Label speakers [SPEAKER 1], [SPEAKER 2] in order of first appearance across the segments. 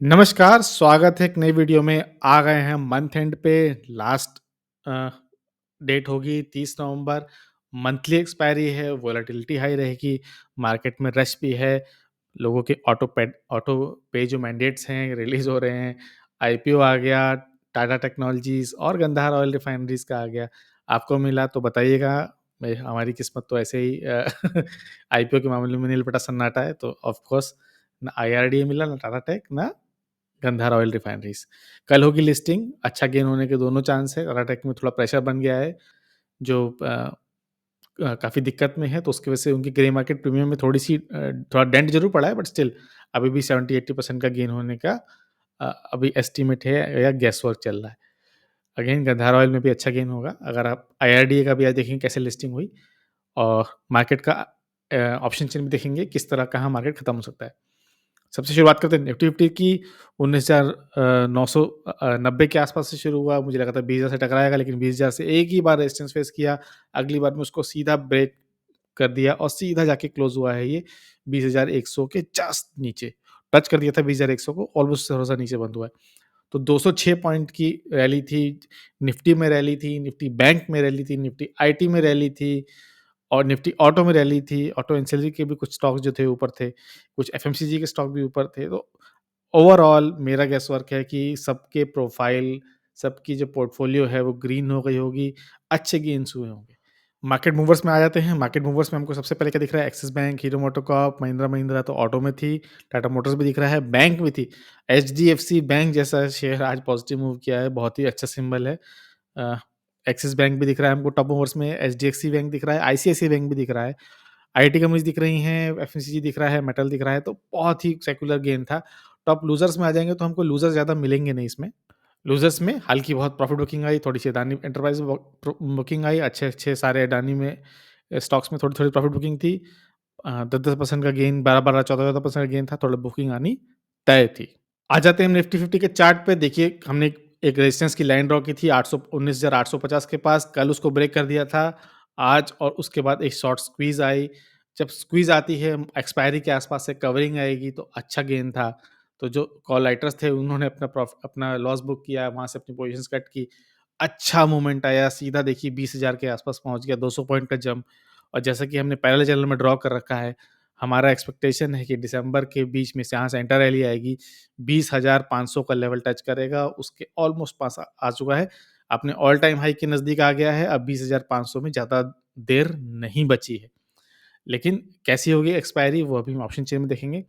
[SPEAKER 1] नमस्कार, स्वागत है एक नई वीडियो में। आ गए हैं मंथ एंड पे। लास्ट अ, डेट होगी 30 नवंबर। मंथली एक्सपायरी है, वोलेटिलिटी हाई रहेगी, मार्केट में रश भी है। लोगों के ऑटो पे जो मैंडेट्स हैं रिलीज़ हो रहे हैं। आईपीओ आ गया, टाटा टेक्नोलॉजीज़ और गंधार ऑयल रिफाइनरीज़ का आ गया। आपको मिला तो बताइएगा। मैं हमारी किस्मत तो ऐसे ही आईपीओ के मामले में नीलपटा सन्नाटा है, तो ऑफ कोर्स ना आईआरडीए मिला, ना टाटा टेक, ना गंधार ऑयल रिफाइनरीज़। कल होगी लिस्टिंग, अच्छा गेन होने के दोनों चांस है। अल्ट्राटेक में थोड़ा प्रेशर बन गया है, जो काफ़ी दिक्कत में है, तो उसकी वजह से उनकी ग्रे मार्केट प्रीमियम में थोड़ा डेंट ज़रूर पड़ा है, बट स्टिल अभी भी 70-80% का गेन होने का अभी एस्टीमेट है या गेस वर्क चल रहा है। अगेन गंधार ऑयल में भी अच्छा गेन होगा। अगर आप आईआरडीए का भी आज देखेंगे कैसे लिस्टिंग हुई, और मार्केट का ऑप्शन चेन में देखेंगे किस तरह कहाँ मार्केट खत्म हो सकता है। सबसे शुरुआत करते हैं निफ्टी फिफ्टी की। 19,990 के आसपास से शुरू हुआ। मुझे लगा था 20,000 से टकराएगा, लेकिन 20,000 से एक ही बार रेजिस्टेंस फेस किया। अगली बार में उसको सीधा ब्रेक कर दिया और सीधा जाके क्लोज हुआ है ये 20,100 के जस्ट नीचे। टच कर दिया था 20,100 को, ऑलमोस्ट थोड़ा-सा नीचे बंद हुआ है। तो 206 पॉइंट की रैली थी। निफ्टी में रैली थी, निफ्टी बैंक में रैली थी, निफ्टी आईटी में रैली थी और निफ्टी ऑटो में रैली थी। ऑटो एंसिलरी के भी कुछ स्टॉक्स जो थे ऊपर थे, कुछ एफएमसीजी के स्टॉक भी ऊपर थे। तो ओवरऑल मेरा गेस वर्क है कि सबके प्रोफाइल, सबकी जो पोर्टफोलियो है वो ग्रीन हो गई होगी, अच्छे गेन्स हुए होंगे। मार्केट मूवर्स में आ जाते हैं। मार्केट मूवर्स में हमको सबसे पहले क्या दिख रहा है? Axis bank, hero MotoCorp, Mahindra Mahindra तो ऑटो में थी, टाटा मोटर्स भी दिख रहा है, बैंक भी थी। एचडीएफसी बैंक जैसा शेयर आज पॉजिटिव मूव किया है, बहुत ही अच्छा सिंबल है। अ, एक्सिस बैंक भी दिख रहा है हमको टॉप मूवर्स में, एचडीएफसी बैंक दिख रहा है, आईसीआईसीआई बैंक भी दिख रहा है, आईटी कंपनीज दिख रही हैं, एफएमसीजी दिख रहा है, मेटल दिख रहा है, तो बहुत ही सेक्युलर गेन था। टॉप लूजर्स में आ जाएँगे तो हमको लूज़र ज़्यादा मिलेंगे नहीं इसमें। लूज़र्स में हल्की बहुत प्रॉफ़िट बुकिंग आई, थोड़ी-सी अदानी एंटरप्राइज़ बुकिंग आई, अच्छे-अच्छे सारे अडानी में स्टॉक्स में थोड़ी-थोड़ी प्रॉफ़िट बुकिंग थी। 10-10% का गेन, 12-12, 14-14% का गेन था, थोड़ा बुकिंग आनी तय थी। आ जाते हैं हम निफ्टी 50 के चार्ट पे। देखिए, हमने एक रेजिस्टेंस की लाइन ड्रॉ की थी 19,850 के पास, कल उसको ब्रेक कर दिया था। आज और उसके बाद एक शॉर्ट स्क्वीज़ आई। जब स्क्वीज़ आती है, एक्सपायरी के आसपास से कवरिंग आएगी तो अच्छा गेन था। तो जो कॉल राइटर्स थे उन्होंने अपना लॉस बुक किया, वहाँ से अपनी पोज़ीशंस कट की। अच्छा मूवमेंट आया, सीधा देखिए 20,000 के आसपास पहुँच गया, 200 पॉइंट का जंप। और जैसा कि हमने पैरेलल चैनल में ड्रॉ कर रखा है, हमारा एक्सपेक्टेशन है कि दिसंबर के बीच में से यहाँ सेंटर रैली आएगी, 20,500 का लेवल टच करेगा, उसके ऑलमोस्ट पास आ आ चुका है। अपने ऑल टाइम हाई के नज़दीक आ गया है, अब 20,500 में ज़्यादा देर नहीं बची है। लेकिन कैसी होगी एक्सपायरी, वो अभी हम ऑप्शन चेन में देखेंगे।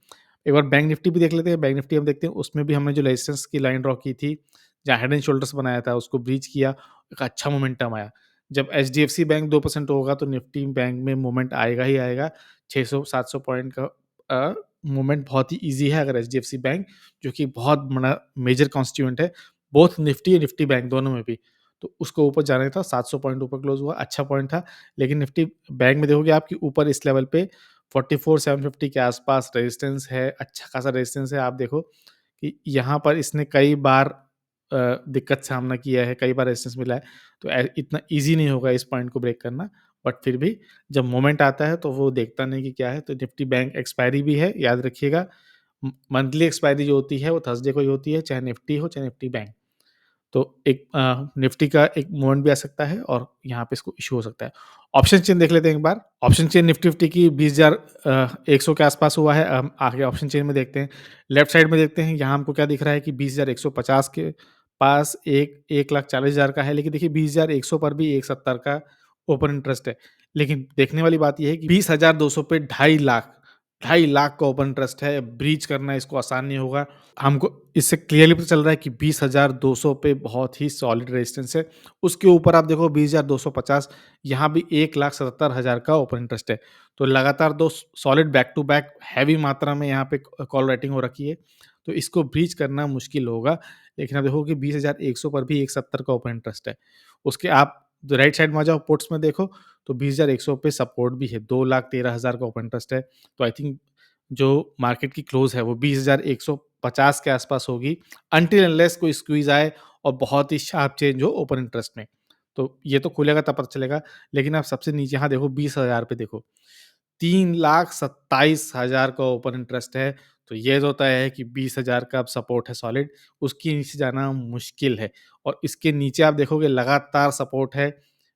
[SPEAKER 1] एक बार बैंक निफ्टी भी देख लेते हैं। बैंक निफ्टी हम देखते हैं, उसमें भी हमने जो रेजिस्टेंस की लाइन ड्रॉ की थी, जहाँ हेड एंड शोल्डर्स बनाया था, उसको ब्रीच किया, एक अच्छा मोमेंटम आया। जब एचडीएफसी बैंक 2% होगा तो निफ्टी बैंक में मूवमेंट आएगा ही आएगा। 600-700 पॉइंट का मूवमेंट बहुत ही ईज़ी है अगर एचडीएफसी बैंक, जो कि बहुत बड़ा मेजर कॉन्स्टिट्यूएंट है, बोथ निफ्टी और निफ्टी बैंक दोनों में भी। तो उसको ऊपर जाना था, 700 पॉइंट ऊपर क्लोज़ हुआ, अच्छा पॉइंट था। लेकिन निफ्टी बैंक में देखोगे आप कि ऊपर इस लेवल पे 44,750 के आसपास रेजिस्टेंस है, अच्छा खासा रेजिस्टेंस है। आप देखो कि यहाँ पर इसने कई बार दिक्कत सामना किया है, कई बार रेजिस्टेंस मिला है, तो इतना ईज़ी नहीं होगा इस पॉइंट को ब्रेक करना। बट फिर भी जब मोमेंट आता है तो वो देखता नहीं कि क्या है। तो निफ्टी बैंक एक्सपायरी भी है, याद रखिएगा। मंथली एक्सपायरी जो होती है वो थर्सडे को ही होती है, चाहे निफ्टी हो, चाहे निफ्टी बैंक। तो एक निफ्टी का एक मूवमेंट भी आ सकता है और यहाँ पे इसको इश्यू हो सकता है। ऑप्शन चेन देख लेते हैं एक बार। ऑप्शन चेन निफ्टी फिफ्टी की 20,100 के आसपास हुआ है। हम आगे ऑप्शन चेन में देखते हैं। लेफ्ट साइड में देखते हैं, यहाँ हमको क्या दिख रहा है कि 20,150 के पास एक 1,40,000 का है। लेकिन देखिए 20,100 पर भी 170 का ओपन इंटरेस्ट है। लेकिन देखने वाली बात ये है कि 20,200 पे 2,50,000 का ओपन इंटरेस्ट है। ब्रीच करना इसको आसान नहीं होगा। हमको इससे क्लियरली पता चल रहा है कि 20,200 पे बहुत ही सॉलिड रेजिस्टेंस है। उसके ऊपर आप देखो 20,250, यहाँ भी 1,77,000 का ओपन इंटरेस्ट है। तो लगातार 2 solid back to back heavy मात्रा में यहाँ पे कॉल राइटिंग हो रखी है। तो इसको ब्रीच करना मुश्किल होगा। लेकिन आप देखो कि 20,100 पर भी 170 का ओपन इंटरेस्ट है। उसके आप जो राइट साइड में आ जाओ, पुट्स में देखो तो 20,100 पे सपोर्ट भी है, 2,13,000 का ओपन इंटरेस्ट है। तो आई थिंक जो मार्केट की क्लोज़ है वो 20,150 के आसपास होगी, अनटिल अनलेस कोई स्क्वीज़ आए और बहुत ही शार्प चेंज हो ओपन इंटरेस्ट में। तो ये तो खुलेगा तब पता चलेगा। लेकिन आप सबसे नीचे यहाँ देखो 20,000 पे देखो, 3,27,000 का ओपन इंटरेस्ट है। तो ये तो तय है कि 20,000 का अब सपोर्ट है सॉलिड, उसके नीचे जाना मुश्किल है और इसके नीचे आप देखोगे लगातार सपोर्ट है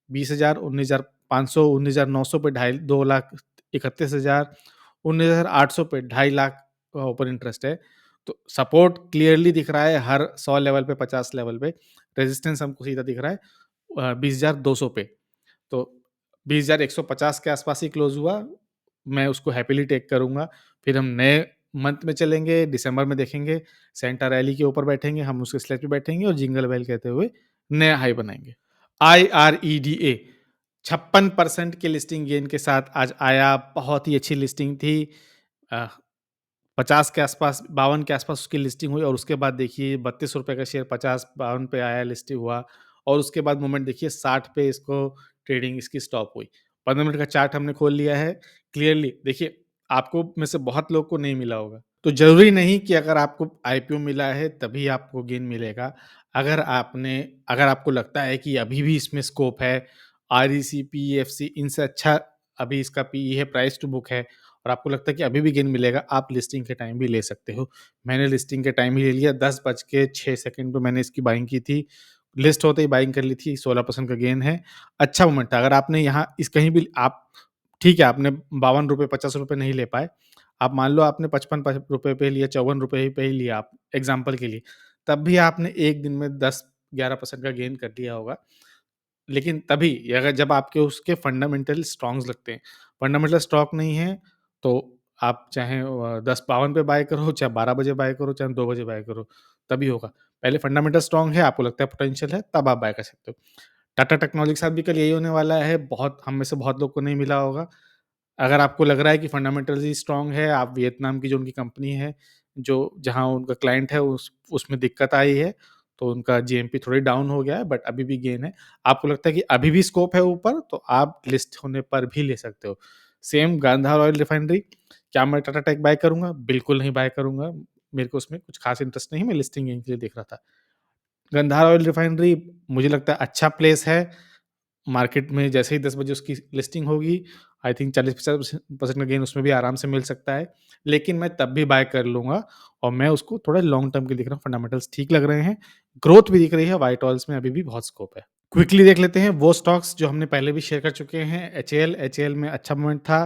[SPEAKER 1] 20,000, 19,500, 19,900 पे ढाई 2,31,000, 19,800 पे 2,50,000 का ओपन इंटरेस्ट है। तो सपोर्ट क्लियरली दिख रहा है हर 100 लेवल पे, 50 लेवल पे। रेजिस्टेंस हमको सीधा दिख रहा है 20,200 पे। तो 20,150 के आसपास ही क्लोज़ हुआ। मैं उसको हैपीली टेक करूँगा। फिर हम नए मंथ में चलेंगे, दिसंबर में देखेंगे, सेंटा रैली के ऊपर बैठेंगे, हम उसके स्लेब पे बैठेंगे और जिंगल बेल कहते हुए नया हाई बनाएँगे। IREDA 56% के लिस्टिंग गेन के साथ आज आया, बहुत ही अच्छी लिस्टिंग थी। अ, 50 के आसपास, 52 के आसपास उसकी लिस्टिंग हुई और उसके बाद देखिए ₹32 का शेयर 50-52 पे आया, लिस्टिंग हुआ और उसके बाद मूवमेंट देखिए 60 पे इसको ट्रेडिंग इसकी स्टॉप हुई। 15 मिनट का चार्ट हमने खोल लिया है। क्लियरली देखिए, आपको में से बहुत लोग को नहीं मिला होगा। तो ज़रूरी नहीं कि अगर आपको आईपीओ मिला है तभी आपको गेन मिलेगा। अगर आपको लगता है कि अभी भी इसमें स्कोप है, आरईसी, पीईएफसी इनसे अच्छा अभी इसका पीई है, प्राइस टू बुक है और आपको लगता है कि अभी भी गेन मिलेगा, आप लिस्टिंग के टाइम भी ले सकते हो। मैंने लिस्टिंग के टाइम ही ले लिया, 10:06 पे मैंने इसकी बाइंग की थी। लिस्ट होते ही बाइंग कर ली थी, 16% का गेन है। अच्छा मोमेंट था। अगर आपने यहाँ इस कहीं भी आप ठीक है, आपने ₹52, ₹50 नहीं ले पाए। आप मान लो आपने 55 रुपए पे लिया, ₹54 पे ही लिया आप एग्ज़ाम्पल के लिए। तब भी आपने 1 दिन में 10-11% का गेन कर लिया होगा। लेकिन तभी अगर जब आपके उसके फंडामेंटल स्ट्रॉन्ग्स लगते हैं। फंडामेंटल स्ट्रॉन्ग नहीं है, तो आप चाहे 10:52 पे बाय करो, चाहे 12 बजे बाय करो, चाहे 2 बजे बाय करो, तभी होगा। पहले फंडामेंटल स्ट्रॉन्ग है, आपको लगता है पोटेंशियल है, तब आप बाय कर सकते हो। टाटा टेक्नोलॉजी के साथ भी कल यही होने वाला है, बहुत हम में से बहुत लोग को नहीं मिला होगा। अगर आपको लग रहा है कि फंडामेंटली स्ट्रॉन्ग है, आप वियतनाम की जो उनकी कंपनी है, जो जहाँ उनका क्लाइंट है उसमें दिक्कत आई है, तो उनका जीएमपी थोड़ी डाउन हो गया है बट अभी भी गेन है। आपको लगता है कि अभी भी स्कोप है ऊपर, तो आप लिस्ट होने पर भी ले सकते हो। सेम गांधार ऑयल रिफाइनरी, क्या मैं टाटा टेक बाय करूँगा? बिल्कुल नहीं बाय करूँगा। मेरे को उसमें कुछ खास इंटरेस्ट नहीं है, मैं लिस्टिंग गेन के लिए देख रहा था। गंधार ऑयल रिफाइनरी मुझे लगता है अच्छा प्लेस है। मार्केट में जैसे ही 10 बजे उसकी लिस्टिंग होगी, आई थिंक 40-50% का गेन उसमें भी आराम से मिल सकता है। लेकिन मैं तब भी बाय कर लूँगा और मैं उसको थोड़ा लॉन्ग टर्म के लिए देख रहा हूँ, फंडामेंटल्स ठीक लग रहे हैं, ग्रोथ भी दिख रही है, व्हाइट ऑयल्स में अभी भी बहुत स्कोप है। क्विकली देख लेते हैं वो स्टॉक्स जो हमने पहले भी शेयर कर चुके हैं। एचएएल में अच्छा मोमेंट था।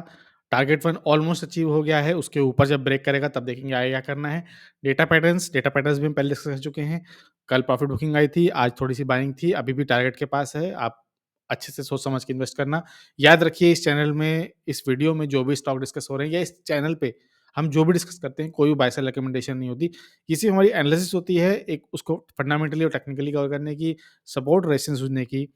[SPEAKER 1] टारगेट 1 ऑलमोस्ट अचीव हो गया है। उसके ऊपर जब ब्रेक करेगा तब देखेंगे आगे क्या करना है। डेटा पैटर्न्स भी हम पहले डिस्कस कर चुके हैं। कल प्रॉफिट बुकिंग आई थी, आज थोड़ी-सी बाइंग थी, अभी भी टारगेट के पास है। आप अच्छे से सोच समझ के इन्वेस्ट करना। याद रखिए इस चैनल में, इस वीडियो में जो भी स्टॉक डिस्कस हो रहे हैं या इस चैनल पे हम जो भी डिस्कस करते हैं, कोई भी बाय सेल रिकमेंडेशन नहीं होती। ये सिर्फ हमारी एनालिसिस होती है, एक उसको फंडामेंटली और टेक्निकली कवर करने की, सपोर्ट रेजिस्टेंस समझने की।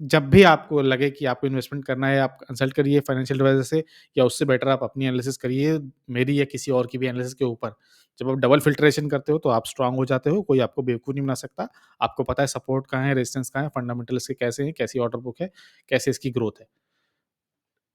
[SPEAKER 1] जब भी आपको लगे कि आपको इन्वेस्टमेंट करना है, आप कंसल्ट करिए फाइनेंशियल एडवाइज़र से या उससे बेटर आप अपनी एनालिसिस करिए, मेरी या किसी और की भी एनालिसिस के ऊपर। जब आप डबल फ़िल्ट्रेशन करते हो, तो आप स्ट्रॉन्ग हो जाते हो, कोई आपको बेवकूफ़ नहीं बना सकता। आपको पता है सपोर्ट कहाँ है, रेजिस्टेंस कहाँ है, फंडामेंटल इसके कैसे हैं, कैसी ऑर्डर बुक है, कैसे इसकी ग्रोथ है।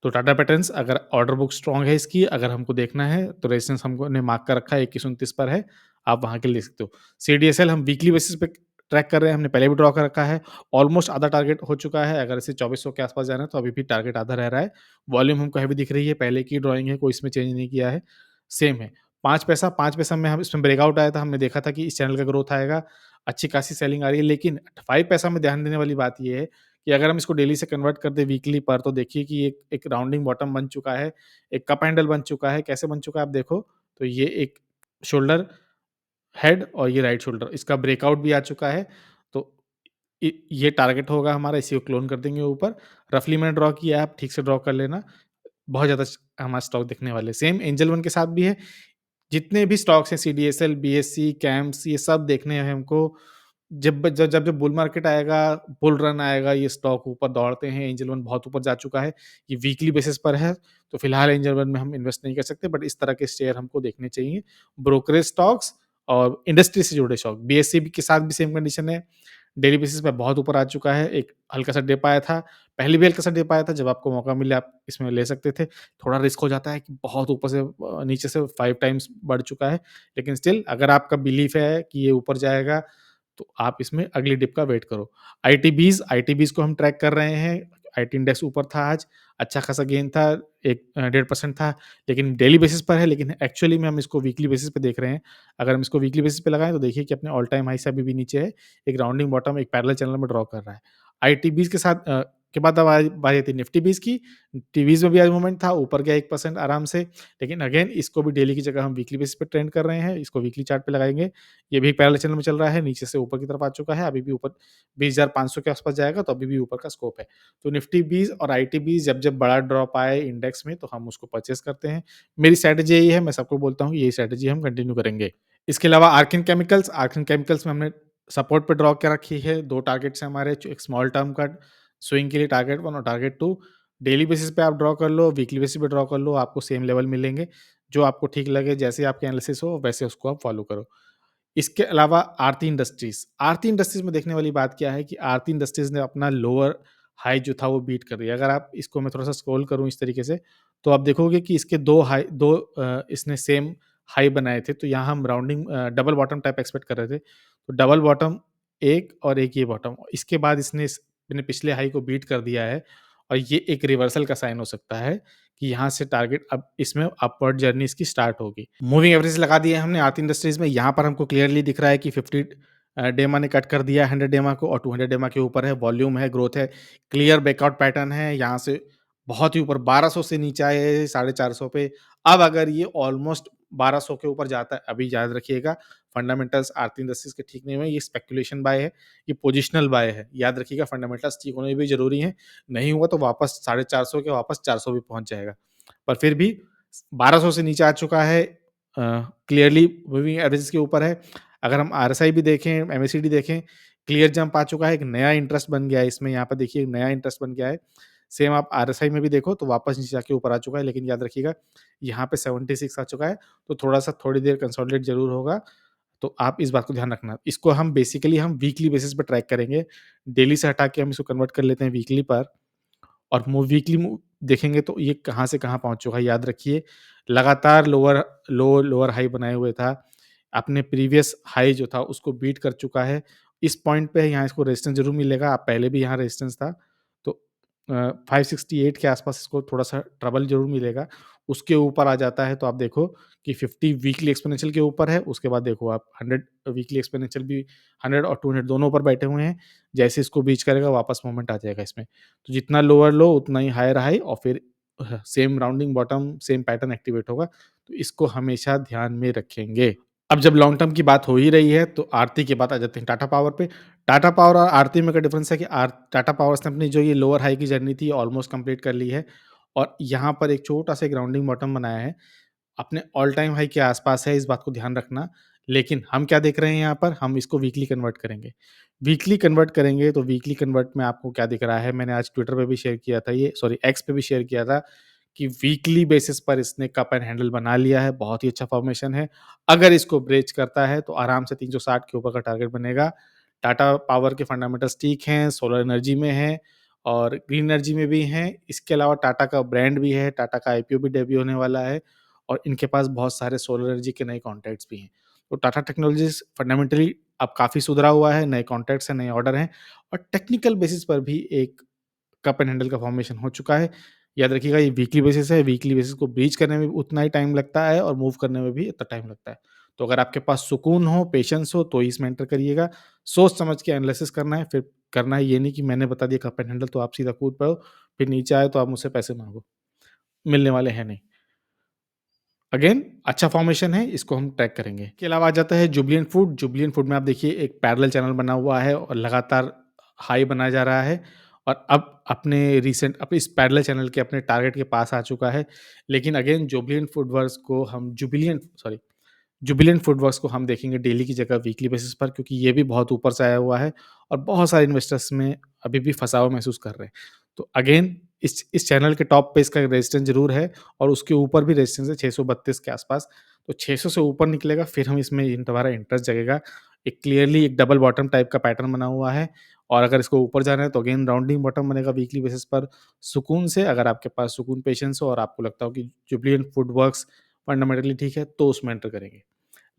[SPEAKER 1] तो टाटा पैटर्न्स अगर ऑर्डर बुक स्ट्रॉन्ग है इसकी, अगर हमको देखना है तो रेजिस्टेंस हमको ने मार्क कर रखा है 2129 पर है, आप वहाँ के ले सकते हो। सीडीएसएल हम वीकली बेसिस पे ट्रैक कर रहे हैं, हमने पहले भी ड्रॉ कर रखा है। ऑलमोस्ट आधा टारगेट हो चुका है, अगर इसे 2400 के आसपास जाना है तो अभी भी टारगेट आधा रह रहा है। वॉल्यूम हमको हेवी दिख रही है, पहले की ड्राइंग है, कोई इसमें चेंज नहीं किया है, सेम है। 5 पैसा में हम इसमें ब्रेकआउट आया था, हमने देखा था कि इस चैनल का ग्रोथ आएगा, अच्छी खासी सेलिंग आ रही है, लेकिन 5 पैसा में ध्यान देने वाली बात ये है कि अगर हम इसको डेली से कन्वर्ट कर दें वीकली पर, तो देखिए कि एक एक राउंडिंग बॉटम बन चुका है, एक कप हैंडल बन चुका है। कैसे बन चुका है आप देखो, तो ये एक शोल्डर, हेड और ये राइट शोल्डर, इसका ब्रेकआउट भी आ चुका है। तो ये टारगेट होगा हमारा, इसी को क्लोन कर देंगे ऊपर। रफली मैंने ड्रॉ किया है, आप ठीक से ड्रॉ कर लेना। बहुत ज़्यादा हमारा स्टॉक दिखने वाले। सेम एंजल वन के साथ भी है। जितने भी स्टॉक्स हैं सीडीएसएल, बीएससी, कैम्स, ये सब देखने हैं हमको। जब बुल मार्केट आएगा, बुल रन आएगा, ये स्टॉक ऊपर दौड़ते हैं। एंजल वन बहुत ऊपर जा चुका है। ये वीकली बेसिस पर है, तो फिलहाल एंजल वन में हम इन्वेस्ट नहीं कर सकते, बट इस तरह के शेयर हमको देखने चाहिए। ब्रोकरेज स्टॉक्स और इंडस्ट्री से जुड़े स्टॉक, बीएससी के साथ भी सेम कंडीशन है। डेली बेसिस पे बहुत ऊपर आ चुका है। एक हल्का-सा डिप आया था। पहले भी हल्का-सा डिप आया था, जब आपको मौका मिले आप इसमें ले सकते थे। थोड़ा रिस्क हो जाता है कि बहुत ऊपर से नीचे से 5 टाइम्स बढ़ चुका है। लेकिन स्टिल अगर आपका बिलीफ है कि ये ऊपर जाएगा, तो आप इसमें अगली डिप का वेट करो। आईटीबीज़ को हम ट्रैक कर रहे हैं। आईटी इंडेक्स ऊपर था आज, अच्छा खासा गेन था, एक 1.5% था, लेकिन डेली बेसिस पर है, लेकिन एक्चुअली में हम इसको वीकली बेसिस पे देख रहे हैं। अगर हम इसको वीकली बेसिस पे लगाएँ तो देखिए कि अपने ऑल टाइम हाई से अभी भी नीचे है, एक राउंडिंग बॉटम एक पैरेलल चैनल में ड्रॉ कर रहा है। आईटीबीज़ के साथ के बाद अब बारी आती है निफ्टी 20 की। टीवीज़ में भी आज मूवमेंट था, ऊपर गया 1% आराम से, लेकिन अगेन इसको भी डेली की जगह हम वीकली बेसिस पे ट्रेंड कर रहे हैं, इसको वीकली चार्ट पे लगाएँगे। ये भी एक पैरेलल चैनल में चल रहा है, नीचे से ऊपर की तरफ आ चुका है, अभी भी ऊपर 20,500 के आस-पास जाएगा तो अभी भी ऊपर का स्कोप है। तो निफ्टी 20 और आईटी 20 जब-जब बड़ा ड्रॉप आए इंडेक्स में तो हम उसको परचेज़ करते हैं। मेरी स्ट्रैटेजी यही है, मैं सबको बोलता हूँ यही स्ट्रैटेजी हम कंटिन्यू करेंगे। इसके अलावा आर्किन केमिकल्स में हमने सपोर्ट पे ड्रॉ क्या रखी है, 2 टारगेट्स हैं हमारे, एक स्मॉल टर्म का स्विंग के लिए टारगेट 1 और टारगेट 2। डेली बेसिस पे आप ड्रॉ कर लो, वीकली बेसिस पे ड्रॉ कर लो, आपको सेम लेवल मिलेंगे। जो आपको ठीक लगे, जैसे आपकी एनालिसिस हो, वैसे उसको आप फॉलो करो। इसके अलावा आरती इंडस्ट्रीज़ में देखने वाली बात क्या है कि आरती इंडस्ट्रीज़ ने अपना लोअर हाई जो था वो बीट कर दिया। अगर आप इसको मैं थोड़ा-सा स्क्रॉल करूँ इस तरीके से, तो आप देखोगे कि इसके 2 इसने सेम हाई बनाए थे, तो यहाँ हम डबल बॉटम टाइप एक्सपेक्ट कर रहे थे। तो डबल बॉटम एक और एक ये बॉटम, इसके बाद अपने पिछले हाई को बीट कर दिया है और ये एक रिवर्सल का साइन हो सकता है कि यहाँ से टारगेट अब इसमें अपवर्ड जर्नी इसकी स्टार्ट होगी। मूविंग एवरेज लगा दिए हमने आरती इंडस्ट्रीज़ में, यहाँ पर हमको क्लियरली दिख रहा है कि 50 डेमा ने कट कर दिया है 100 डेमा को और 200 डेमा के ऊपर है, वॉल्यूम है, ग्रोथ है, क्लियर ब्रेकआउट पैटर्न है, यहाँ से बहुत ही ऊपर 1200 से नीचे आए हैं 450 पे। अब अगर ये ऑलमोस्ट 1200 के ऊपर जाता है, अभी याद रखिएगा फंडामेंटल्स आरती इंडस्ट्रीज़ के ठीक नहीं हुए, ये स्पेकुलेशन बाय है, ये पोजिशनल बाय है। याद रखिएगा फंडामेंटल्स ठीक होने भी ज़रूरी हैं, नहीं हुआ तो वापस 450 के वापस 400 भी पहुँच जाएगा। पर फिर भी 1200 से नीचे आ चुका है, क्लियरली मूविंग एवरेज के ऊपर है। अगर हम आरएसआई भी देखें, एमएसीडी देखें, क्लियर जंप आ चुका है, एक नया इंटरेस्ट बन गया है इसमें, यहाँ पर देखिए एक नया इंटरेस्ट बन गया है। सेम आप आरएसआई में भी देखो तो वापस नीचे जाके ऊपर आ चुका है, लेकिन याद रखिएगा यहाँ पे 76 आ चुका है, तो थोड़ा-सा थोड़ी देर कंसोलिडेट ज़रूर होगा, तो आप इस बात को ध्यान रखना। इसको हम बेसिकली हम वीकली बेसिस पे ट्रैक करेंगे, डेली से हटा के हम इसको कन्वर्ट कर लेते हैं वीकली पर और वीकली देखेंगे तो ये कहाँ से कहाँ पहुँच चुका है, याद रखिए लगातार लोअर हाई बनाए हुए था। अपने प्रीवियस हाई जो था उसको बीट कर चुका है। इस पॉइंट पे यहाँ इसको रेजिस्टेंस ज़रूर मिलेगा, पहले भी यहाँ रेजिस्टेंस था। तो 568 के आस-पास इसको थोड़ा-सा ट्रबल ज़रूर मिलेगा। उसके ऊपर आ जाता है तो आप देखो कि 50 वीकली एक्सपोनेंशियल के ऊपर है, उसके बाद देखो आप 100 वीकली एक्सपोनेंशियल भी 100 और 200 दोनों ऊपर बैठे हुए हैं। जैसे इसको ब्रीच करेगा वापस मूवमेंट आ जाएगा इसमें। तो जितना लोअर लो उतना ही हायर हाई और फिर same rounding bottom same pattern activate होगा। तो इसको हमेशा ध्यान में रखेंगे। अब जब लॉन्ग टर्म की बात हो ही रही है तो आरती के बाद आ जाते हैं टाटा पावर पे। टाटा पावर और आरती में का डिफरेंस है कि टाटा पावर्स ने अपनी जो ये लोअर हाई की जर्नी थी ऑलमोस्ट कंप्लीट कर ली है और यहाँ पर एक छोटा-सा एक राउंडिंग बॉटम बनाया है। अपने ऑल टाइम हाई के आस-पास है, इस बात को ध्यान रखना। लेकिन हम क्या देख रहे हैं यहाँ पर, हम इसको वीकली कन्वर्ट करेंगे। वीकली कन्वर्ट करेंगे तो वीकली कन्वर्ट में आपको क्या दिख रहा है, मैंने आज ट्विटर पे भी शेयर किया था ये सॉरी एक्स पे भी शेयर किया था कि वीकली बेसिस पर इसने कप एंड हैंडल बना लिया है, बहुत ही अच्छा फॉर्मेशन है। अगर इसको ब्रेच करता है तो आराम से 360 के ऊपर का टारगेट बनेगा। टाटा पावर के फंडामेंटल्स ठीक हैं, सोलर एनर्जी में है और ग्रीन एनर्जी में भी हैं। इसके अलावा टाटा का ब्रांड भी है, टाटा का आईपीओ भी डेब्यू होने वाला है और इनके पास बहुत सारे सोलर एनर्जी के नए कॉन्ट्रैक्ट्स भी हैं। तो टाटा टेक्नोलॉजीज़ फंडामेंटली अब काफ़ी सुधरा हुआ है, नए कॉन्ट्रैक्ट्स हैं, नए ऑर्डर हैं और टेक्निकल बेसिस पर भी एक कप एंड हैंडल का फॉर्मेशन हो चुका है। याद रखिएगा ये वीकली बेसिस है, वीकली बेसिस को ब्रीच करने में भी उतना ही टाइम लगता है और मूव करने में भी उतना टाइम लगता है। तो अगर आपके पास सुकून हो, पेशेंस हो तो ही इसमें एंटर करिएगा। सोच समझ के एनालिसिस करना है, फिर करना है ये नहीं कि मैंने बता दिया कप एंड हैंडल तो आप सीधा कूद पड़ो, फिर नीचे आए तो आप मुझसे पैसे माँगो, मिलने वाले हैं नहीं। अगेन अच्छा फॉर्मेशन है, इसको हम ट्रैक करेंगे। इसके अलावा आ जाता है जुबिलिएंट फूड में आप देखिए एक पैरेलल चैनल बना हुआ है और लगातार हाई बनाया जा रहा है और अब अपने इस पैरेलल चैनल के अपने टारगेट के पास आ चुका है। लेकिन अगेन जुबिलेंट फूडवर्क्स को हम देखेंगे डेली की जगह वीकली बेसिस पर क्योंकि ये भी बहुत ऊपर से आया हुआ है और बहुत सारे इन्वेस्टर्स में अभी भी फँसा हुआ महसूस कर रहे हैं। तो अगेन इस चैनल के टॉप पे इसका रेजिस्टेंस ज़रूर है और उसके ऊपर भी रेजिस्टेंस है 632 के आसपास। तो 600 से ऊपर निकलेगा फिर हम इसमें दोबारा इंटरेस्ट जगेगा। एक क्लियरली एक डबल बॉटम टाइप का पैटर्न बना हुआ है और अगर इसको ऊपर जाना है तो अगेन राउंडिंग बॉटम बनेगा वीकली बेसिस पर सुकून से। अगर आपके पास सुकून पेशेंस हो और आपको लगता हो कि जुबिलेंट फूडवर्क्स फंडामेंटली ठीक है तो उसमें एंटर करेंगे।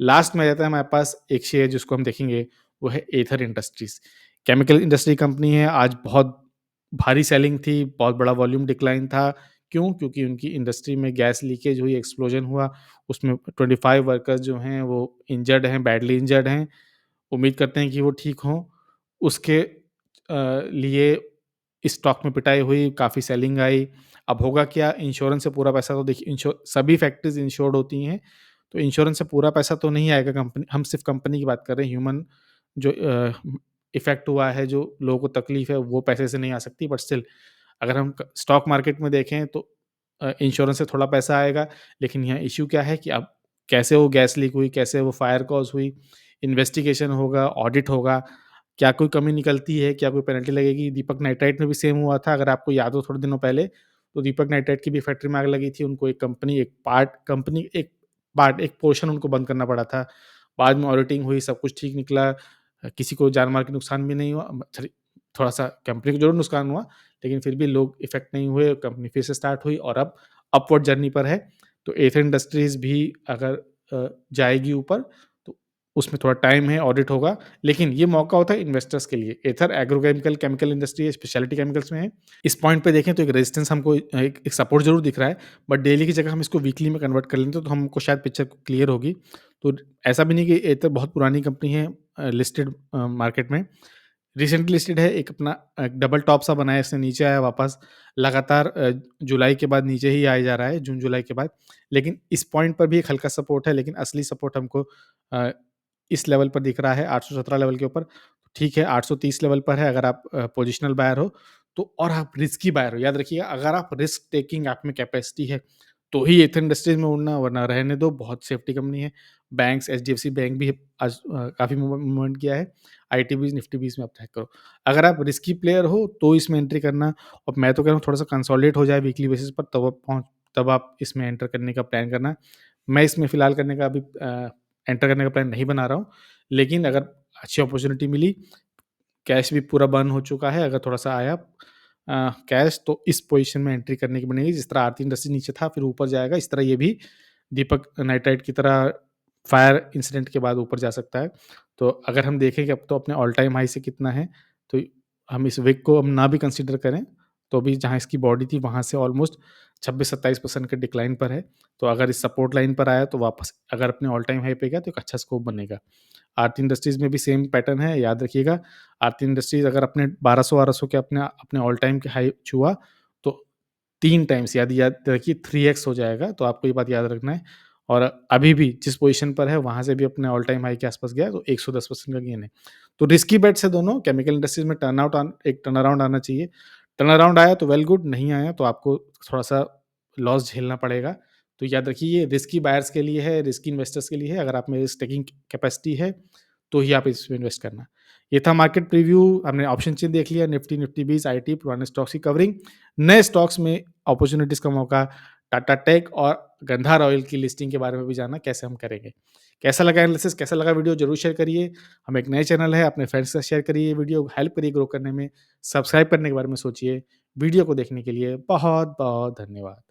[SPEAKER 1] लास्ट में आ जाता है हमारे पास एक शेयर जिसको हम देखेंगे वो है एथर इंडस्ट्रीज। केमिकल इंडस्ट्री कंपनी है, आज बहुत भारी सेलिंग थी, बहुत बड़ा वॉल्यूम डिक्लाइन था। क्यों? क्योंकि उनकी इंडस्ट्री में गैस लीकेज हुई, एक्सप्लोजन हुआ, उसमें 25 वर्कर्स जो हैं वो इंजर्ड हैं, बैडली इंजर्ड हैं। उम्मीद करते हैं कि वो ठीक हों। उसके लिए स्टॉक में पिटाई हुई, काफ़ी सेलिंग आई। अब होगा क्या? इंश्योरेंस से पूरा पैसा तो देखिए सभी फैक्ट्रीज़ इंश्योर्ड होती हैं, तो इंश्योरेंस से पूरा पैसा तो नहीं आएगा कंपनी, हम सिर्फ़ कंपनी की बात कर रहे हैं, ह्यूमन जो इफ़ेक्ट हुआ है, जो लोगों को तकलीफ़ है, वो पैसे से नहीं आ सकती, बट स्टिल अगर हम क स्टॉक मार्केट में देखें तो इंश्योरेंस से थोड़ा पैसा आएगा, लेकिन यहाँ इश्यू क्या है कि अब कैसे वो गैस लीक हुई, कैसे वो फायर कॉज़ हुई, इन्वेस्टिगेशन होगा, ऑडिट होगा, क्या कोई कमी निकलती है, क्या कोई पेनल्टी लगेगी? दीपक नाइट्राइट में भी सेम हुआ था, अगर आपको याद हो थोड़े दिनों पहले, तो दीपक नाइट्राइट की भी फैक्ट्री में आग लगी थी, उनको एक पोर्शन उनको बंद करना पड़ा था। बाद में ऑडिटिंग हुई, सब कुछ ठीक निकला, किसी को जान-माल के नुकसान भी नहीं हुआ, सॉरी, थोड़ा-सा कंपनी को ज़रूर नुकसान हुआ, लेकिन फिर भी लोग इफ़ेक्ट नहीं हुए, कंपनी फिर से स्टार्ट हुई और अब अपवर्ड जर्नी पर है। तो एथर इंडस्ट्रीज़ भी अगर जाएगी ऊपर, तो उसमें थोड़ा टाइम है, ऑडिट होगा, लेकिन ये मौका होता है इन्वेस्टर्स के लिए। एथर एग्रोकेमिकल केमिकल इंडस्ट्री है, स्पेशलिटी केमिकल्स में है। इस पॉइंट पे देखें तो एक रेजिस्टेंस हमको एक सपोर्ट ज़रूर दिख रहा है, बट डेली की जगह हम इसको वीकली में कन्वर्ट कर लेंगे तो हमको शायद पिक्चर क्लियर होगी। तो ऐसा भी नहीं कि एथर बहुत पुरानी कंपनी है, लिस्टेड मार्केट में। रिसेंटली लिस्टेड है, एक अपना डबल टॉप सा बनाया, इसने नीचे आया वापस, लगातार जुलाई के बाद नीचे ही आया जा रहा है, जून-जुलाई के बाद। लेकिन इस पॉइंट पर भी एक हल्का सपोर्ट है, लेकिन असली सपोर्ट हमको अ, इस लेवल पर दिख रहा है, 817 लेवल के ऊपर। ठीक है, 830 लेवल पर है, अगर आप पोजिशनल बायर हो, तो और आप रिस्की बायर हो। याद रखिएगा, अगर आप रिस्क टेकिंग आप में कैपेसिटी है, तो ही एथर इंडस्ट्रीज़ में उड़ना, वरना रहने दो, बहुत सेफ्टी कंपनी है। बैंक्स, एचडीएफसी बैंक भी आज काफ़ी मूवमेंट किया है। आईटीबीज़, निफ्टी 20 में आप ट्रैक करो। अगर आप रिस्की प्लेयर हो, तो इसमें एंट्री करना, और मैं तो कह रहा हूँ थोड़ा-सा कंसोलिडेट हो जाए वीकली बेसिस पर, तब आप इसमें एंटर करने का प्लान करना। मैं इसमें फ़िलहाल करने का अभी एंटर करने का प्लान नहीं बना रहा हूँ, लेकिन अगर अच्छी अपॉर्च्युनिटी मिली, कैश भी पूरा बर्न हो चुका है, अगर थोड़ा-सा आया कैश, तो इस पोज़ीशन में एंट्री करने की बनेगी। जिस तरह आरती इंडस्ट्री नीचे था, फिर ऊपर जाएगा, इस तरह ये भी दीपक नाइट्राइट की तरह फायर इंसिडेंट के बाद ऊपर जा सकता है। तो अगर हम देखें कि अब तो अपने ऑल टाइम हाई से कितना है, तो हम इस विक को हम ना भी कंसीडर करें, तो अभी जहाँ इसकी बॉडी थी, वहाँ से ऑलमोस्ट 26-27% के डिक्लाइन पर है। तो अगर इस सपोर्ट लाइन पर आया, तो वापस अगर अपने ऑल टाइम हाई पे गया, तो एक अच्छा स्कोप बनेगा। आरती इंडस्ट्रीज़ में भी सेम पैटर्न है, याद रखिएगा। आरती इंडस्ट्रीज़ अगर अपने 1200-1200 के अपने अपने ऑल टाइम के हाई छुआ, तो 3 टाइम्स, याद याद रखिए, 3x हो जाएगा, तो आपको ये बात याद रखना है। और अभी भी जिस पोज़ीशन पर है, वहाँ से भी अपने ऑल टाइम हाई के आस-पास गया है, तो 110% का गेन है। तो रिस्की बेट्स है दोनों, केमिकल इंडस्ट्रीज़ में एक टर्न अराउंड आना चाहिए। टर्न अराउंड आया तो वेल गुड, नहीं आया तो आपको थोड़ा-सा लॉस झेलना पड़ेगा। तो याद रखिए, ये रिस्की बायर्स के लिए है, रिस्की इन्वेस्टर्स के लिए है। अगर आप में रिस्क टेकिंग कैपेसिटी है, तो ही आप इसमें इन्वेस्ट करना। ये था मार्केट प्रीव्यू, हमने ऑप्शन चेन देख लिया, निफ्टी, निफ्टी 20, आईटी, पुराने स्टॉक्स की कवरिंग, नए स्टॉक्स में अपॉर्च्युनिटीज़ का मौका, टाटा टेक और गंधार ऑयल की लिस्टिंग के बारे में भी जाना, कैसे हम करेंगे। कैसा लगा एनालिसिस, कैसा लगा वीडियो, ज़रूर शेयर करिए। हम एक नए चैनल है, अपने फ्रेंड्स के साथ शेयर करिए वीडियो, हेल्प करिए ग्रो करने में, सब्सक्राइब करने के बारे में सोचिए। वीडियो को देखने के लिए बहुत-बहुत धन्यवाद।